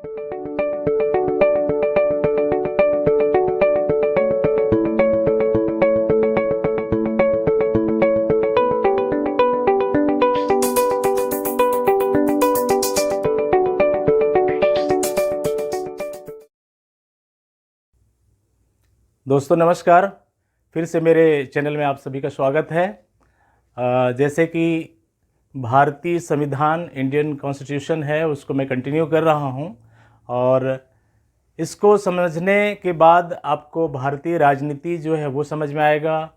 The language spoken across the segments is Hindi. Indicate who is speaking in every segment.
Speaker 1: दोस्तों नमस्कार, फिर से मेरे चैनल में आप सभी का स्वागत है। जैसे कि भारतीय संविधान इंडियन कॉन्स्टिट्यूशन है, उसको मैं कंटिन्यू कर रहा हूं और इसको समझने के बाद आपको भारतीय राजनीति जो है वो समझ में आएगा,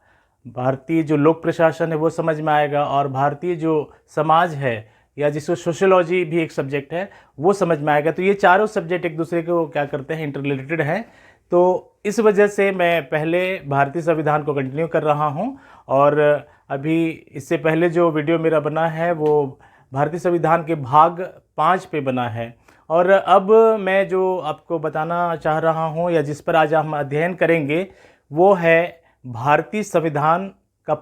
Speaker 1: भारतीय जो लोक प्रशासन है वो समझ में आएगा और भारतीय जो समाज है या जिसको सोशियोलॉजी भी एक सब्जेक्ट है वो समझ में आएगा। तो ये चारों सब्जेक्ट एक दूसरे को क्या करते हैं, इंटर रिलेटेड हैं। तो इस वजह से मैं पहले भारतीय संविधान को कंटिन्यू कर रहा हूं और अभी इससे पहले जो वीडियो मेरा बना है वो भारतीय संविधान के भाग 5 पे बना है। और अब मैं जो आपको बताना चाह रहा हूं या जिस पर आज हम अध्ययन करेंगे वो है भारतीय संविधान का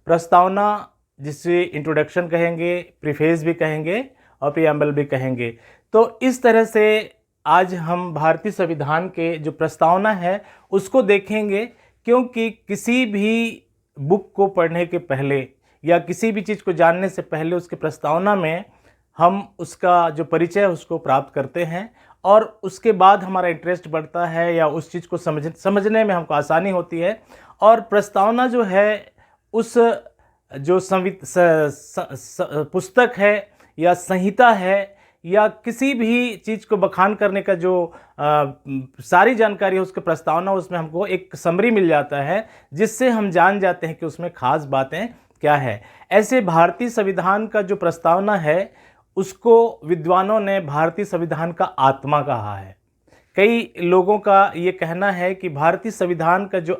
Speaker 1: प्रस्तावना, जिसे इंट्रोडक्शन कहेंगे, प्रीफेस भी कहेंगे और प्रीएम्बल भी कहेंगे। तो इस तरह से आज हम भारतीय संविधान के जो प्रस्तावना है उसको देखेंगे, क्योंकि किसी भी बुक को पढ़ने के पहले या किसी भी चीज़ को जानने से पहले उसके प्रस्तावना में हम उसका जो परिचय है उसको प्राप्त करते हैं और उसके बाद हमारा इंटरेस्ट बढ़ता है या उस चीज़ को समझने में हमको आसानी होती है। और प्रस्तावना जो है उस जो पुस्तक है या संहिता है या किसी भी चीज़ को बखान करने का जो सारी जानकारी है उसके प्रस्तावना, उसमें हमको एक समरी मिल जाता है जिससे हम जान जाते हैं कि उसमें खास बातें क्या है। ऐसे भारतीय संविधान का जो प्रस्तावना है उसको विद्वानों ने भारतीय संविधान का आत्मा कहा है। कई लोगों का ये कहना है कि भारतीय संविधान का जो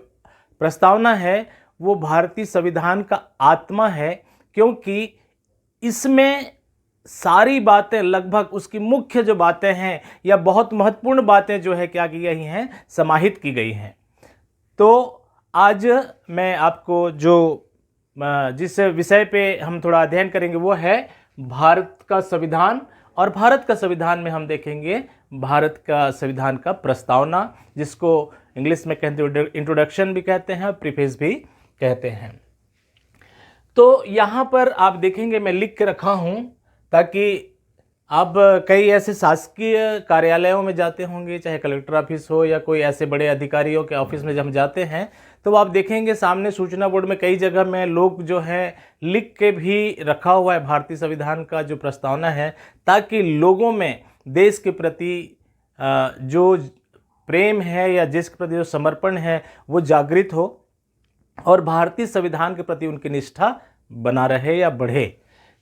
Speaker 1: प्रस्तावना है वो भारतीय संविधान का आत्मा है, क्योंकि इसमें सारी बातें, लगभग उसकी मुख्य जो बातें हैं या बहुत महत्वपूर्ण बातें जो है क्या की गई हैं, समाहित की गई हैं। तो आज मैं आपको जो जिस विषय पे हम थोड़ा अध्ययन करेंगे वो है भारत का संविधान। और भारत का संविधान में हम देखेंगे भारत का संविधान का प्रस्तावना, जिसको इंग्लिश में कहते हैं इंट्रोडक्शन भी कहते हैं और प्रीफेस भी कहते हैं। तो यहाँ पर आप देखेंगे मैं लिख के रखा हूँ ताकि आप कई ऐसे शासकीय कार्यालयों में जाते होंगे, चाहे कलेक्टर ऑफिस हो या कोई ऐसे बड़े अधिकारियों के ऑफिस में जब हम जाते हैं तो आप देखेंगे सामने सूचना बोर्ड में कई जगह में लोग जो है लिख के भी रखा हुआ है भारतीय संविधान का जो प्रस्तावना है, ताकि लोगों में देश के प्रति जो प्रेम है या देश के प्रति जो समर्पण है वो जागृत हो और भारतीय संविधान के प्रति उनकी निष्ठा बना रहे या बढ़े।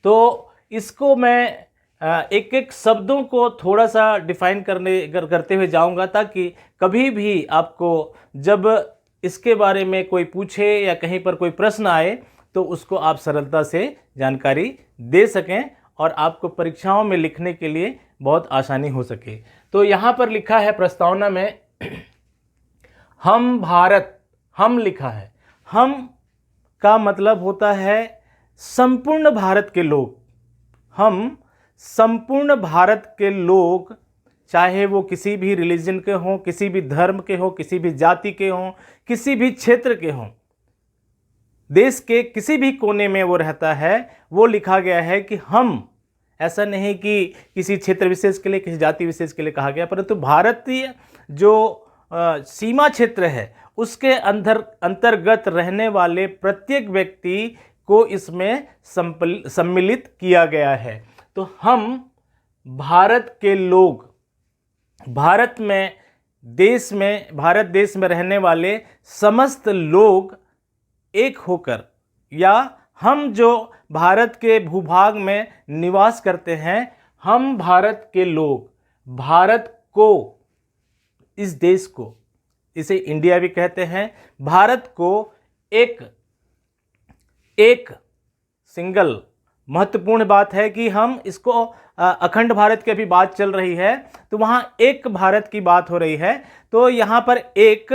Speaker 1: तो इसको मैं एक एक शब्दों को थोड़ा सा डिफाइन करते हुए जाऊंगा, ताकि कभी भी आपको जब इसके बारे में कोई पूछे या कहीं पर कोई प्रश्न आए तो उसको आप सरलता से जानकारी दे सकें और आपको परीक्षाओं में लिखने के लिए बहुत आसानी हो सके। तो यहाँ पर लिखा है प्रस्तावना में हम भारत, हम लिखा है। हम का मतलब होता है संपूर्ण भारत के लोग। हम संपूर्ण भारत के लोग, चाहे वो किसी भी रिलीजन के हों, किसी भी धर्म के हों, किसी भी जाति के हों, किसी भी क्षेत्र के हों, देश के किसी भी कोने में वो रहता है, वो लिखा गया है कि हम, ऐसा नहीं कि किसी क्षेत्र विशेष के लिए, किसी जाति विशेष के लिए कहा गया, परंतु भारतीय जो सीमा क्षेत्र है उसके अंतर्गत रहने वाले प्रत्येक व्यक्ति को इसमें सम्मिलित किया गया है। तो हम भारत के लोग, भारत देश में रहने वाले समस्त लोग एक होकर, या हम जो भारत के भूभाग में निवास करते हैं, हम भारत के लोग भारत को, इस देश को, इसे इंडिया भी कहते हैं, भारत को एक सिंगल, महत्वपूर्ण बात है कि हम इसको अखंड भारत की अभी बात चल रही है तो वहां एक भारत की बात हो रही है। तो यहां पर एक,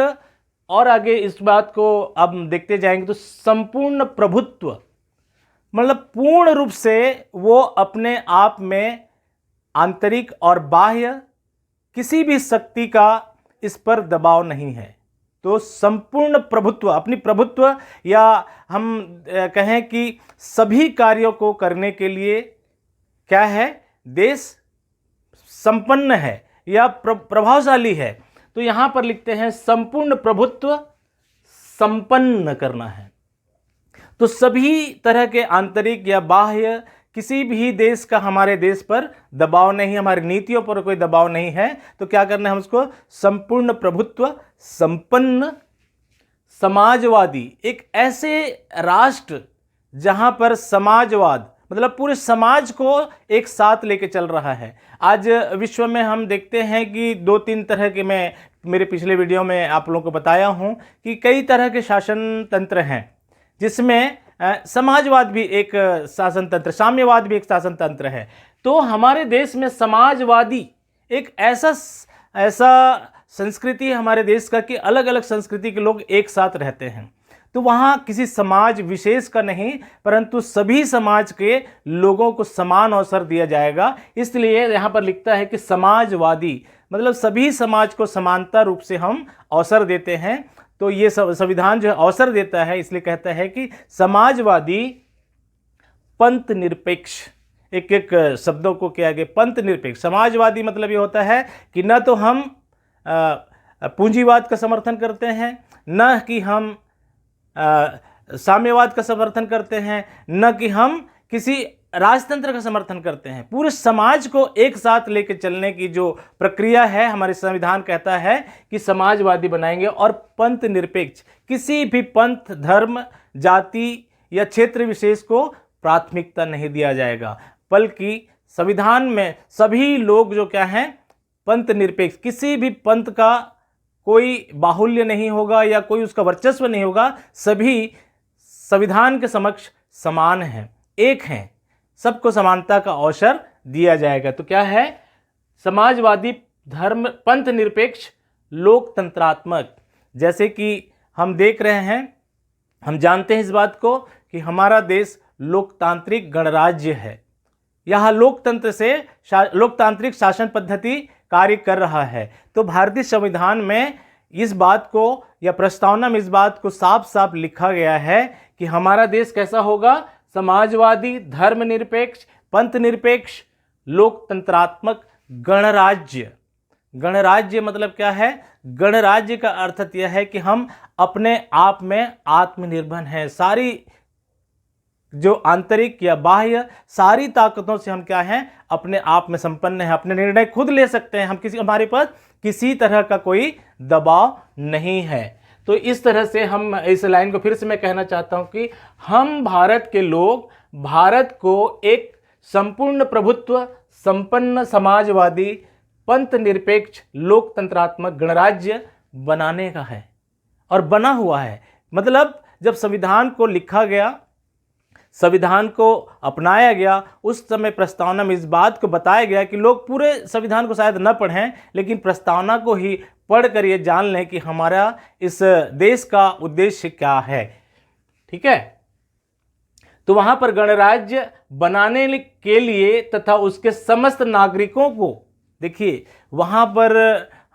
Speaker 1: और आगे इस बात को अब देखते जाएंगे तो संपूर्ण प्रभुत्व, मतलब पूर्ण रूप से वो अपने आप में आंतरिक और बाह्य किसी भी शक्ति का इस पर दबाव नहीं है। तो संपूर्ण प्रभुत्व, अपनी प्रभुत्व या हम कहें कि सभी कार्यों को करने के लिए क्या है, देश संपन्न है या प्रभावशाली है। तो यहां पर लिखते हैं संपूर्ण प्रभुत्व संपन्न करना है। तो सभी तरह के आंतरिक या बाह्य किसी भी देश का हमारे देश पर दबाव नहीं, हमारी नीतियों पर कोई दबाव नहीं है। तो क्या करना है हमको, संपूर्ण प्रभुत्व संपन्न समाजवादी, एक ऐसे राष्ट्र जहां पर समाजवाद मतलब पूरे समाज को एक साथ लेके चल रहा है। आज विश्व में हम देखते हैं कि 2-3 तरह के, मैं मेरे पिछले वीडियो में आप लोगों को बताया हूं कि कई तरह के शासन तंत्र हैं, जिसमें समाजवाद भी एक शासन तंत्र, साम्यवाद भी एक शासन तंत्र है। तो हमारे देश में समाजवादी एक ऐसा संस्कृति है हमारे देश का कि अलग अलग संस्कृति के लोग एक साथ रहते हैं। तो वहाँ किसी समाज विशेष का नहीं, परंतु सभी समाज के लोगों को समान अवसर दिया जाएगा। इसलिए यहाँ पर लिखता है कि समाजवादी मतलब सभी समाज को समानता रूप से हम अवसर देते हैं। तो ये संविधान जो है अवसर देता है, इसलिए कहता है कि समाजवादी पंथ निरपेक्ष, एक एक शब्दों को क्या आगे, पंथ निरपेक्ष। समाजवादी मतलब ये होता है कि न तो हम पूंजीवाद का समर्थन करते हैं, न कि हम साम्यवाद का समर्थन करते हैं, न कि हम किसी राजतंत्र का समर्थन करते हैं। पूरे समाज को एक साथ लेकर चलने की जो प्रक्रिया है, हमारे संविधान कहता है कि समाजवादी बनाएंगे। और पंथ निरपेक्ष, किसी भी पंथ, धर्म, जाति या क्षेत्र विशेष को प्राथमिकता नहीं दिया जाएगा, बल्कि संविधान में सभी लोग जो क्या हैं, पंथ निरपेक्ष, किसी भी पंथ का कोई बाहुल्य नहीं होगा या कोई उसका वर्चस्व नहीं होगा। सभी संविधान के समक्ष समान हैं, एक हैं, सबको समानता का अवसर दिया जाएगा। तो क्या है, समाजवादी, धर्म, पंथ निरपेक्ष, लोकतंत्रात्मक। जैसे कि हम देख रहे हैं, हम जानते हैं इस बात को कि हमारा देश लोकतांत्रिक गणराज्य है। यहाँ लोकतंत्र से लोकतांत्रिक शासन पद्धति कार्य कर रहा है। तो भारतीय संविधान में इस बात को या प्रस्तावना में इस बात को साफ साफ लिखा गया है कि हमारा देश कैसा होगा, समाजवादी, धर्मनिरपेक्ष, पंथ निरपेक्ष, लोकतंत्रात्मक गणराज्य। गणराज्य मतलब क्या है, गणराज्य का अर्थ यह है कि हम अपने आप में आत्मनिर्भर हैं। सारी जो आंतरिक या बाह्य सारी ताकतों से हम क्या हैं, अपने आप में संपन्न हैं, अपने निर्णय खुद ले सकते हैं। हम हमारे पास किसी तरह का कोई दबाव नहीं है। तो इस तरह से हम इस लाइन को फिर से मैं कहना चाहता हूं कि हम भारत के लोग भारत को एक संपूर्ण प्रभुत्व संपन्न समाजवादी पंथ निरपेक्ष लोकतंत्रात्मक गणराज्य बनाने का है और बना हुआ है। मतलब जब संविधान को लिखा गया, संविधान को अपनाया गया, उस समय प्रस्तावना में इस बात को बताया गया कि लोग पूरे संविधान को शायद न पढ़ें, लेकिन प्रस्तावना को ही पढ़कर ये जान लें कि हमारा इस देश का उद्देश्य क्या है। ठीक है, तो वहां पर गणराज्य बनाने के लिए तथा उसके समस्त नागरिकों को, देखिए वहां पर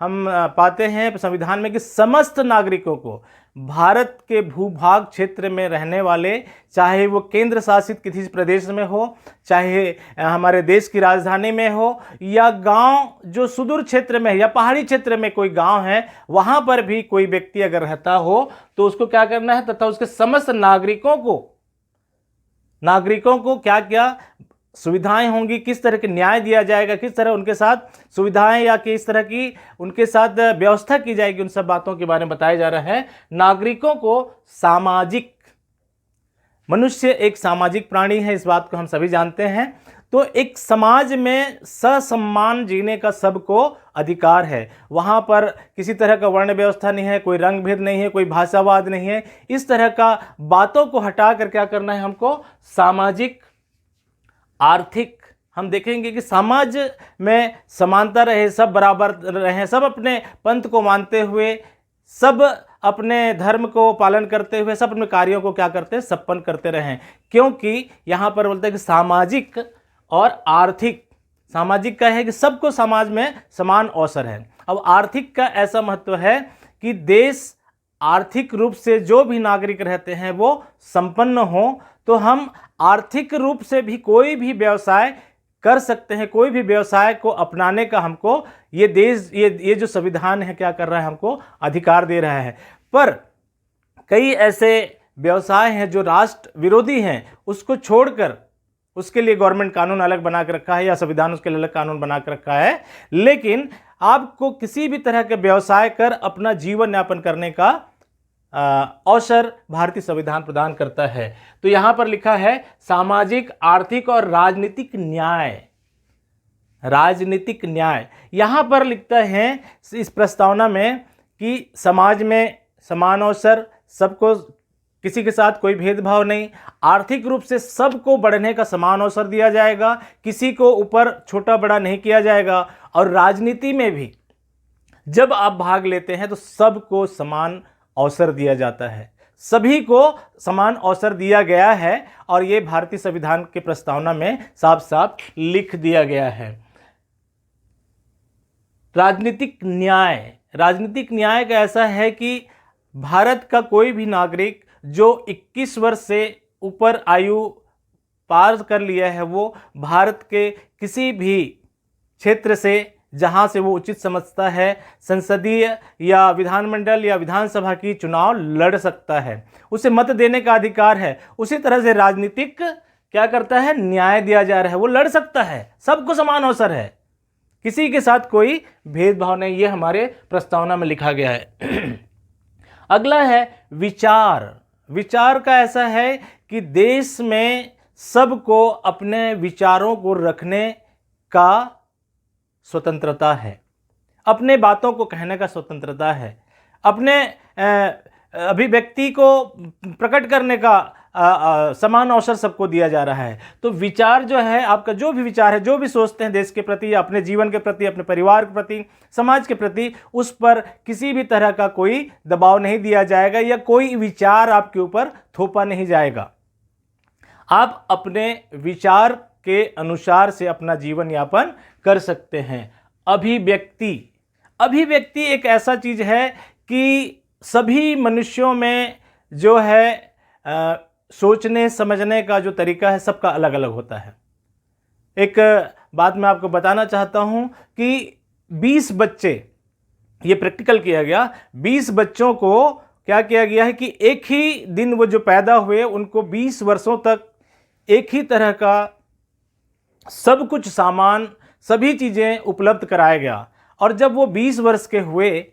Speaker 1: हम पाते हैं संविधान में कि समस्त नागरिकों को, भारत के भूभाग क्षेत्र में रहने वाले, चाहे वो केंद्र शासित किसी प्रदेश में हो, चाहे हमारे देश की राजधानी में हो, या गांव जो सुदूर क्षेत्र में है या पहाड़ी क्षेत्र में कोई गांव है, वहां पर भी कोई व्यक्ति अगर रहता हो तो उसको क्या करना है, तथा उसके समस्त नागरिकों को क्या क्या सुविधाएं होंगी, किस तरह के न्याय दिया जाएगा, किस तरह उनके साथ सुविधाएं या किस तरह की उनके साथ व्यवस्था की जाएगी, उन सब बातों के बारे में बताया जा रहा है। नागरिकों को सामाजिक, मनुष्य एक सामाजिक प्राणी है, इस बात को हम सभी जानते हैं। तो एक समाज में ससम्मान जीने का सबको अधिकार है। वहाँ पर किसी तरह का वर्ण व्यवस्था नहीं है, कोई रंग भेद नहीं है, कोई भाषावाद नहीं है। इस तरह का बातों को हटा कर क्या करना है हमको, सामाजिक, आर्थिक, हम देखेंगे कि समाज में समानता रहे, सब बराबर रहे, सब अपने पंथ को मानते हुए, सब अपने धर्म को पालन करते हुए, सब अपने कार्यों को क्या करते हैं, संपन्न करते रहें। क्योंकि यहाँ पर बोलते हैं कि सामाजिक और आर्थिक सामाजिक का है कि सबको समाज में समान अवसर है। अब आर्थिक का ऐसा महत्व है कि देश आर्थिक रूप से जो भी नागरिक रहते हैं वो संपन्न हो, तो हम आर्थिक रूप से भी कोई भी व्यवसाय कर सकते हैं, कोई भी व्यवसाय को अपनाने का हमको ये देश, ये जो संविधान है क्या कर रहा है, हमको अधिकार दे रहा है। पर कई ऐसे व्यवसाय हैं जो राष्ट्र विरोधी हैं, उसको छोड़कर उसके लिए गवर्नमेंट कानून अलग बना के रखा है या संविधान उसके लिए अलग कानून बना के रखा है, लेकिन आपको किसी भी तरह के व्यवसाय कर अपना जीवन यापन करने का अवसर भारतीय संविधान प्रदान करता है। तो यहां पर लिखा है सामाजिक, आर्थिक और राजनीतिक न्याय। राजनीतिक न्याय यहां पर लिखता है इस प्रस्तावना में कि समाज में समान अवसर, सबको, किसी के साथ कोई भेदभाव नहीं, आर्थिक रूप से सबको बढ़ने का समान अवसर दिया जाएगा, किसी को ऊपर छोटा बड़ा नहीं किया जाएगा, और राजनीति में भी जब आप भाग लेते हैं तो सबको समान अवसर दिया जाता है, सभी को समान अवसर दिया गया है, और ये भारतीय संविधान के प्रस्तावना में साफ साफ लिख दिया गया है। राजनीतिक न्याय, राजनीतिक न्याय का ऐसा है कि भारत का कोई भी नागरिक जो 21 वर्ष से ऊपर आयु पार कर लिया है, वो भारत के किसी भी क्षेत्र से जहां से वो उचित समझता है, संसदीय या विधानमंडल या विधानसभा की चुनाव लड़ सकता है, उसे मत देने का अधिकार है। उसी तरह से राजनीतिक क्या करता है, न्याय दिया जा रहा है, वो लड़ सकता है, सबको समान अवसर है, किसी के साथ कोई भेदभाव नहीं, ये हमारे प्रस्तावना में लिखा गया है। अगला है विचार। विचार का ऐसा है कि देश में सबको अपने विचारों को रखने का स्वतंत्रता है, अपने बातों को कहने का स्वतंत्रता है, अपने अभिव्यक्ति को प्रकट करने का समान अवसर सबको दिया जा रहा है। तो विचार जो है, आपका जो भी विचार है, जो भी सोचते हैं देश के प्रति या अपने जीवन के प्रति, अपने परिवार के प्रति, समाज के प्रति, उस पर किसी भी तरह का कोई दबाव नहीं दिया जाएगा या कोई विचार आपके ऊपर थोपा नहीं जाएगा। आप अपने विचार के अनुसार से अपना जीवन यापन कर सकते हैं। अभिव्यक्ति, अभिव्यक्ति एक ऐसा चीज है कि सभी मनुष्यों में जो है सोचने समझने का जो तरीका है सबका अलग अलग होता है। एक बात मैं आपको बताना चाहता हूं कि 20 बच्चे, ये प्रैक्टिकल किया गया, 20 बच्चों को क्या किया गया है कि एक ही दिन वो जो पैदा हुए उनको 20 वर्षों तक एक ही तरह का सब कुछ सामान, सभी चीज़ें उपलब्ध कराया गया, और जब वो 20 वर्ष के हुए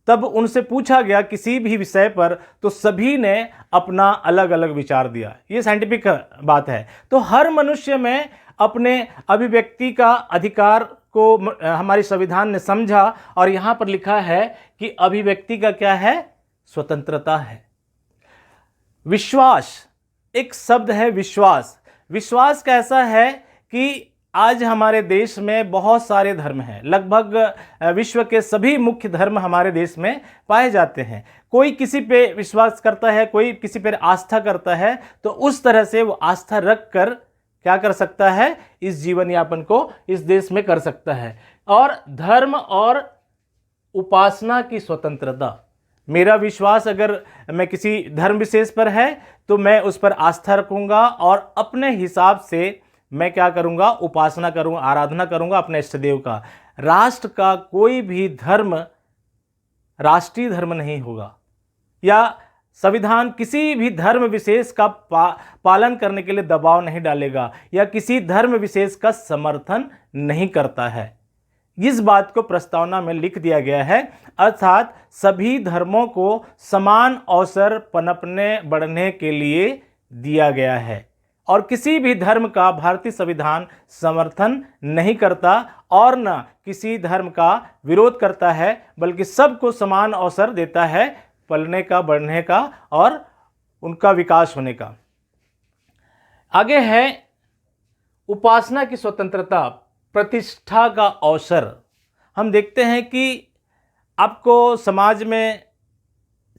Speaker 1: तब उनसे पूछा गया किसी भी विषय पर, तो सभी ने अपना अलग अलग विचार दिया। ये साइंटिफिक बात है। तो हर मनुष्य में अपने अभिव्यक्ति का अधिकार को हमारी संविधान ने समझा, और यहाँ पर लिखा है कि अभिव्यक्ति का क्या है, स्वतंत्रता है। विश्वास, एक शब्द है विश्वास। विश्वास का ऐसा है कि आज हमारे देश में बहुत सारे धर्म हैं, लगभग विश्व के सभी मुख्य धर्म हमारे देश में पाए जाते हैं। कोई किसी पे विश्वास करता है, कोई किसी पर आस्था करता है, तो उस तरह से वो आस्था रख कर क्या कर सकता है, इस जीवन यापन को इस देश में कर सकता है। और धर्म और उपासना की स्वतंत्रता, मेरा विश्वास अगर मैं किसी धर्म विशेष पर है तो मैं उस पर आस्था रखूंगा और अपने हिसाब से मैं क्या करूंगा, उपासना करूंगा, आराधना करूंगा अपने इष्ट देव का। राष्ट्र का कोई भी धर्म राष्ट्रीय धर्म नहीं होगा, या संविधान किसी भी धर्म विशेष का पालन करने के लिए दबाव नहीं डालेगा, या किसी धर्म विशेष का समर्थन नहीं करता है। इस बात को प्रस्तावना में लिख दिया गया है, अर्थात सभी धर्मों को समान अवसर पनपने बढ़ने के लिए दिया गया है, और किसी भी धर्म का भारतीय संविधान समर्थन नहीं करता और न किसी धर्म का विरोध करता है, बल्कि सबको समान अवसर देता है पलने का, बढ़ने का और उनका विकास होने का। आगे है उपासना की स्वतंत्रता, प्रतिष्ठा का अवसर। हम देखते हैं कि आपको समाज में,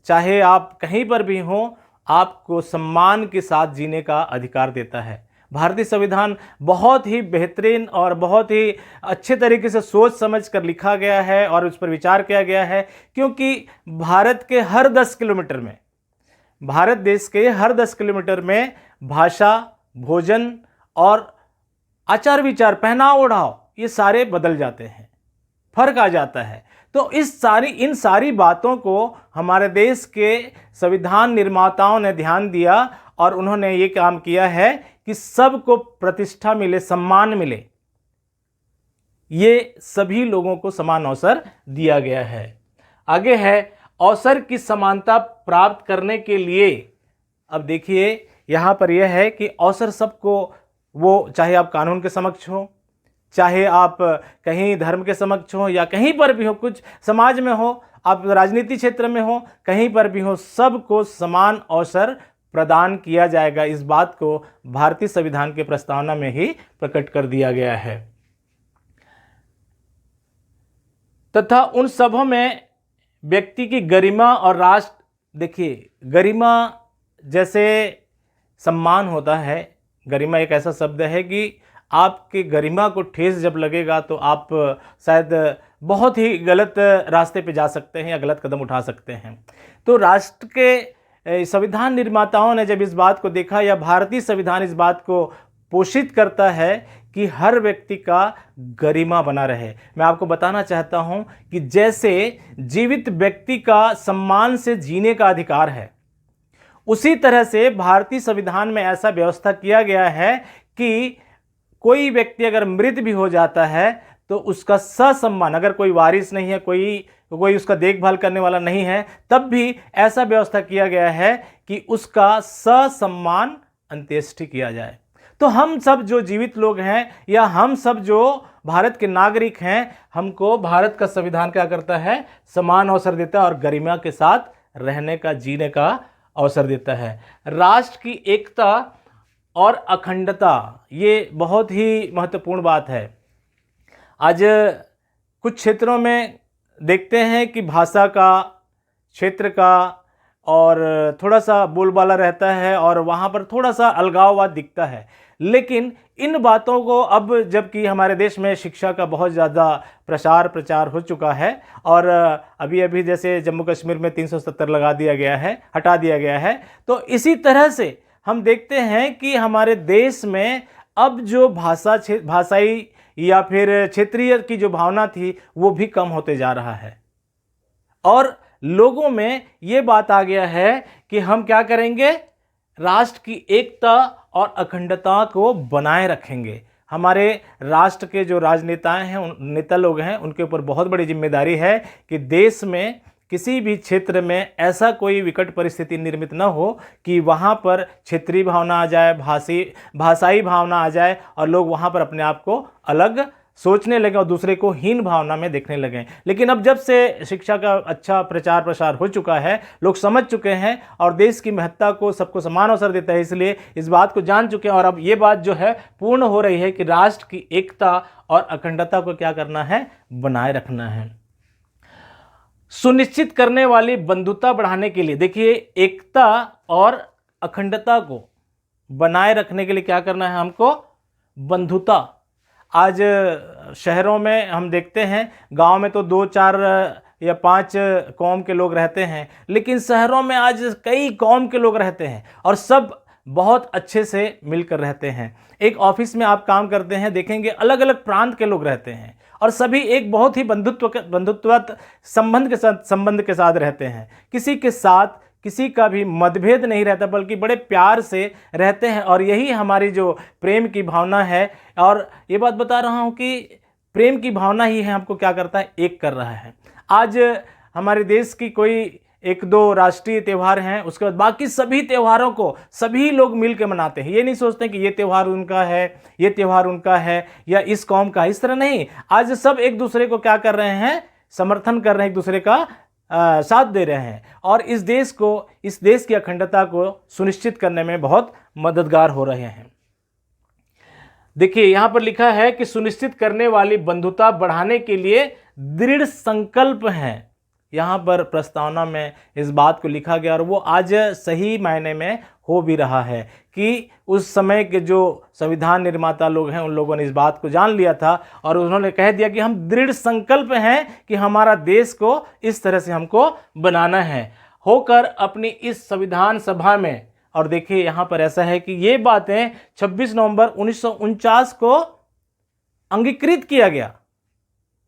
Speaker 1: चाहे आप कहीं पर भी हों, आपको सम्मान के साथ जीने का अधिकार देता है। भारतीय संविधान बहुत ही बेहतरीन और बहुत ही अच्छे तरीके से सोच समझ कर लिखा गया है और उस पर विचार किया गया है, क्योंकि भारत के हर 10 किलोमीटर में, भारत देश के हर 10 किलोमीटर में भाषा, भोजन और आचार विचार, पहनाव ओढ़ाव, ये सारे बदल जाते हैं, फर्क आ जाता है। तो इन सारी बातों को हमारे देश के संविधान निर्माताओं ने ध्यान दिया और उन्होंने ये काम किया है कि सबको प्रतिष्ठा मिले, सम्मान मिले, ये सभी लोगों को समान अवसर दिया गया है। आगे है अवसर की समानता प्राप्त करने के लिए। अब देखिए यहां पर यह है कि अवसर सबको, वो चाहे आप कानून के समक्ष हो, चाहे आप कहीं धर्म के समक्ष हो या कहीं पर भी हो, कुछ समाज में हो, आप राजनीति क्षेत्र में हो, कहीं पर भी हो, सबको समान अवसर प्रदान किया जाएगा। इस बात को भारतीय संविधान के प्रस्तावना में ही प्रकट कर दिया गया है। तथा उन सबों में व्यक्ति की गरिमा और राष्ट्र, देखिए गरिमा जैसे सम्मान होता है, गरिमा एक ऐसा शब्द है कि आपकी गरिमा को ठेस जब लगेगा तो आप शायद बहुत ही गलत रास्ते पे जा सकते हैं या गलत कदम उठा सकते हैं। तो राष्ट्र के संविधान निर्माताओं ने जब इस बात को देखा, या भारतीय संविधान इस बात को पोषित करता है कि हर व्यक्ति का गरिमा बना रहे। मैं आपको बताना चाहता हूं कि जैसे जीवित व्यक्ति का सम्मान से जीने का अधिकार है, उसी तरह से भारतीय संविधान में ऐसा व्यवस्था किया गया है कि कोई व्यक्ति अगर मृत भी हो जाता है तो उसका ससम्मान, अगर कोई वारिस नहीं है, कोई उसका देखभाल करने वाला नहीं है, तब भी ऐसा व्यवस्था किया गया है कि उसका ससम्मान अंत्येष्टि किया जाए। तो हम सब जो जीवित लोग हैं या हम सब जो भारत के नागरिक हैं, हमको भारत का संविधान क्या करता है, समान अवसर देता है और गरिमा के साथ रहने का, जीने का अवसर देता है। राष्ट्र की एकता और अखंडता, ये बहुत ही महत्वपूर्ण बात है। आज कुछ क्षेत्रों में देखते हैं कि भाषा का, क्षेत्र का और थोड़ा सा बोलबाला रहता है और वहाँ पर थोड़ा सा अलगाववाद दिखता है, लेकिन इन बातों को अब जबकि हमारे देश में शिक्षा का बहुत ज़्यादा प्रचार हो चुका है और अभी जैसे जम्मू कश्मीर में 370 लगा दिया गया है, हटा दिया गया है, तो इसी तरह से हम देखते हैं कि हमारे देश में अब जो भाषाई या फिर क्षेत्रीय की जो भावना थी वो भी कम होते जा रहा है और लोगों में ये बात आ गया है कि हम क्या करेंगे, राष्ट्र की एकता और अखंडता को बनाए रखेंगे। हमारे राष्ट्र के जो राजनेताएं हैं, नेता लोग हैं, उनके ऊपर बहुत बड़ी जिम्मेदारी है कि देश में किसी भी क्षेत्र में ऐसा कोई विकट परिस्थिति निर्मित न हो कि वहाँ पर क्षेत्रीय भावना आ जाए, भाषाई भावना आ जाए और लोग वहाँ पर अपने आप को अलग सोचने लगे और दूसरे को हीन भावना में देखने लगे। लेकिन अब जब से शिक्षा का अच्छा प्रचार प्रसार हो चुका है, लोग समझ चुके हैं और देश की महत्ता को, सबको समान अवसर देता है, इसलिए इस बात को जान चुके हैं और अब ये बात जो है पूर्ण हो रही है कि राष्ट्र की एकता और अखंडता को क्या करना है, बनाए रखना है। सुनिश्चित करने वाली बंधुता बढ़ाने के लिए, देखिए एकता और अखंडता को बनाए रखने के लिए क्या करना है हमको, बंधुता। आज शहरों में हम देखते हैं, गांव में तो 2, 4 या 5 कौम के लोग रहते हैं, लेकिन शहरों में आज कई कौम के लोग रहते हैं और सब बहुत अच्छे से मिलकर रहते हैं। एक ऑफिस में आप काम करते हैं, देखेंगे अलग अलग प्रांत के लोग रहते हैं और सभी एक बहुत ही बंधुत्व संबंध के साथ रहते हैं। किसी के साथ किसी का भी मतभेद नहीं रहता, बल्कि बड़े प्यार से रहते हैं और यही हमारी जो प्रेम की भावना है, और ये बात बता रहा हूँ कि प्रेम की भावना ही है हमको क्या करता है, एक कर रहा है। आज हमारे देश की कोई 1-2 राष्ट्रीय त्यौहार हैं, उसके बाद बाकी सभी त्योहारों को सभी लोग मिल के मनाते हैं। ये नहीं सोचते कि ये त्यौहार उनका है, ये त्यौहार उनका है या इस कौम का, इस तरह नहीं। आज सब एक दूसरे को क्या कर रहे हैं, समर्थन कर रहे हैं, एक दूसरे का साथ दे रहे हैं और इस देश की अखंडता को सुनिश्चित करने में बहुत मददगार हो रहे हैं। देखिए यहां पर लिखा है कि सुनिश्चित करने वाली बंधुता बढ़ाने के लिए दृढ़ संकल्प हैं। यहाँ पर प्रस्तावना में इस बात को लिखा गया और वो आज सही मायने में हो भी रहा है कि उस समय के जो संविधान निर्माता लोग हैं उन लोगों ने इस बात को जान लिया था और उन्होंने कह दिया कि हम दृढ़ संकल्प हैं कि हमारा देश को इस तरह से हमको बनाना है, होकर अपनी इस संविधान सभा में। और देखिए यहाँ पर ऐसा है कि ये बातें 26 नवंबर 1949 को अंगीकृत किया गया।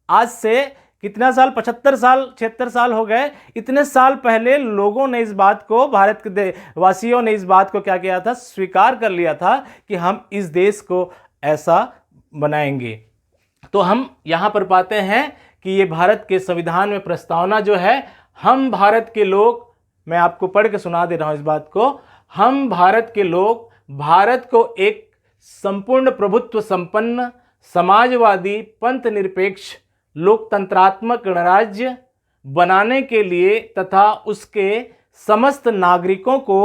Speaker 1: आज से कितना साल, 75 साल 76 साल हो गए। इतने साल पहले लोगों ने इस बात को, भारत के वासियों ने इस बात को क्या किया था, स्वीकार कर लिया था कि हम इस देश को ऐसा बनाएंगे। तो हम यहाँ पर पाते हैं कि ये भारत के संविधान में प्रस्तावना जो है, हम भारत के लोग, मैं आपको पढ़ के सुना दे रहा हूँ इस बात को, हम भारत के लोग भारत को एक संपूर्ण प्रभुत्व संपन्न समाजवादी पंथ निरपेक्ष लोकतंत्रात्मक गणराज्य बनाने के लिए तथा उसके समस्त नागरिकों को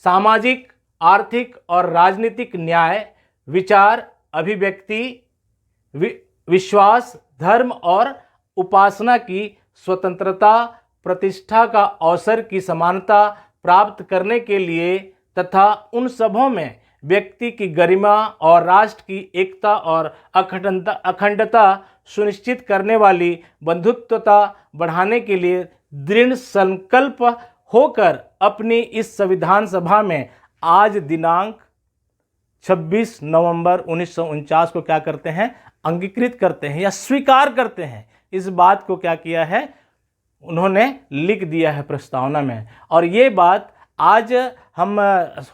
Speaker 1: सामाजिक, आर्थिक और राजनीतिक न्याय, विचार, अभिव्यक्ति, विश्वास, धर्म और उपासना की स्वतंत्रता, प्रतिष्ठा का अवसर की समानता प्राप्त करने के लिए तथा उन सबों में व्यक्ति की गरिमा और राष्ट्र की एकता और अखंडता सुनिश्चित करने वाली बंधुत्वता बढ़ाने के लिए दृढ़ संकल्प होकर अपनी इस संविधान सभा में आज दिनांक 26 नवंबर 1949 को क्या करते हैं, अंगीकृत करते हैं या स्वीकार करते हैं। इस बात को क्या किया है, उन्होंने लिख दिया है प्रस्तावना में। और ये बात आज हम,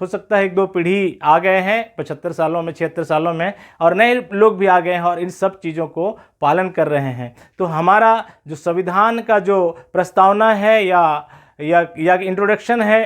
Speaker 1: हो सकता है 1-2 पीढ़ी आ गए हैं 75 सालों में, 76 सालों में, और नए लोग भी आ गए हैं और इन सब चीज़ों को पालन कर रहे हैं। तो हमारा जो संविधान का जो प्रस्तावना है या इंट्रोडक्शन है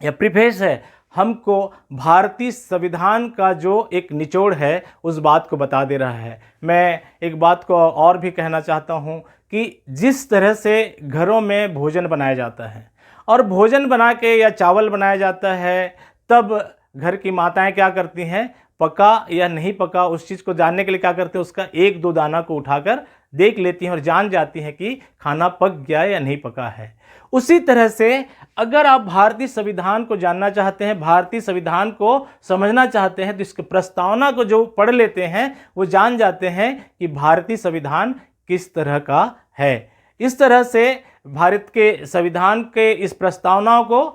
Speaker 1: या प्रीफेस है, हमको भारतीय संविधान का जो एक निचोड़ है उस बात को बता दे रहा है। मैं एक बात को और भी कहना चाहता हूँ कि जिस तरह से घरों में भोजन बनाया जाता है और भोजन बना के या चावल बनाया जाता है, तब घर की माताएं क्या करती हैं, पका या नहीं पका उस चीज़ को जानने के लिए क्या करते हैं, उसका 1-2 दाना को उठाकर देख लेती हैं और जान जाती हैं कि खाना पक गया या नहीं पका है। उसी तरह से अगर आप भारतीय संविधान को जानना चाहते हैं, भारतीय संविधान को समझना चाहते हैं, तो इसके प्रस्तावना को जो पढ़ लेते हैं वो जान जाते हैं कि भारतीय संविधान किस तरह का है। इस तरह से भारत के संविधान के इस प्रस्तावनाओं को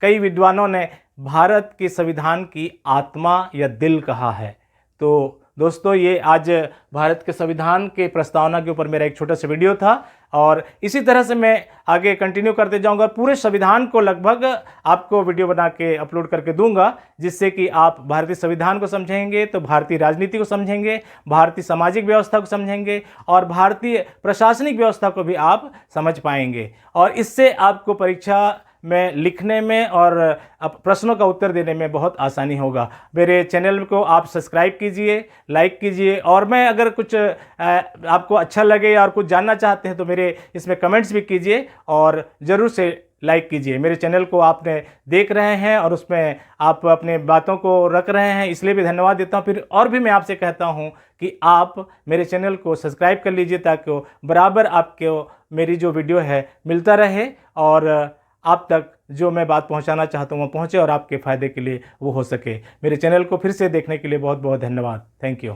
Speaker 1: कई विद्वानों ने भारत के संविधान की आत्मा या दिल कहा है। तो दोस्तों, ये आज भारत के संविधान के प्रस्तावना के ऊपर मेरा एक छोटा सा वीडियो था और इसी तरह से मैं आगे कंटिन्यू करते जाऊंगा। पूरे संविधान को लगभग आपको वीडियो बना के अपलोड करके दूंगा, जिससे कि आप भारतीय संविधान को समझेंगे तो भारतीय राजनीति को समझेंगे, भारतीय सामाजिक व्यवस्था को समझेंगे और भारतीय प्रशासनिक व्यवस्था को भी आप समझ पाएंगे। और इससे आपको परीक्षा में लिखने में और प्रश्नों का उत्तर देने में बहुत आसानी होगा। मेरे चैनल को आप सब्सक्राइब कीजिए, लाइक कीजिए, और मैं अगर कुछ आपको अच्छा लगे और कुछ जानना चाहते हैं तो मेरे इसमें कमेंट्स भी कीजिए और ज़रूर से लाइक कीजिए। मेरे चैनल को आपने देख रहे हैं और उसमें आप अपने बातों को रख रहे हैं, इसलिए भी धन्यवाद देता हूं। फिर और भी मैं आपसे कहता हूं कि आप मेरे चैनल को सब्सक्राइब कर लीजिए ताकि बराबर आपको मेरी जो वीडियो है मिलता रहे और आप तक जो मैं बात पहुंचाना चाहता हूं वो पहुंचे और आपके फ़ायदे के लिए वो हो सके। मेरे चैनल को फिर से देखने के लिए बहुत बहुत धन्यवाद। Thank you.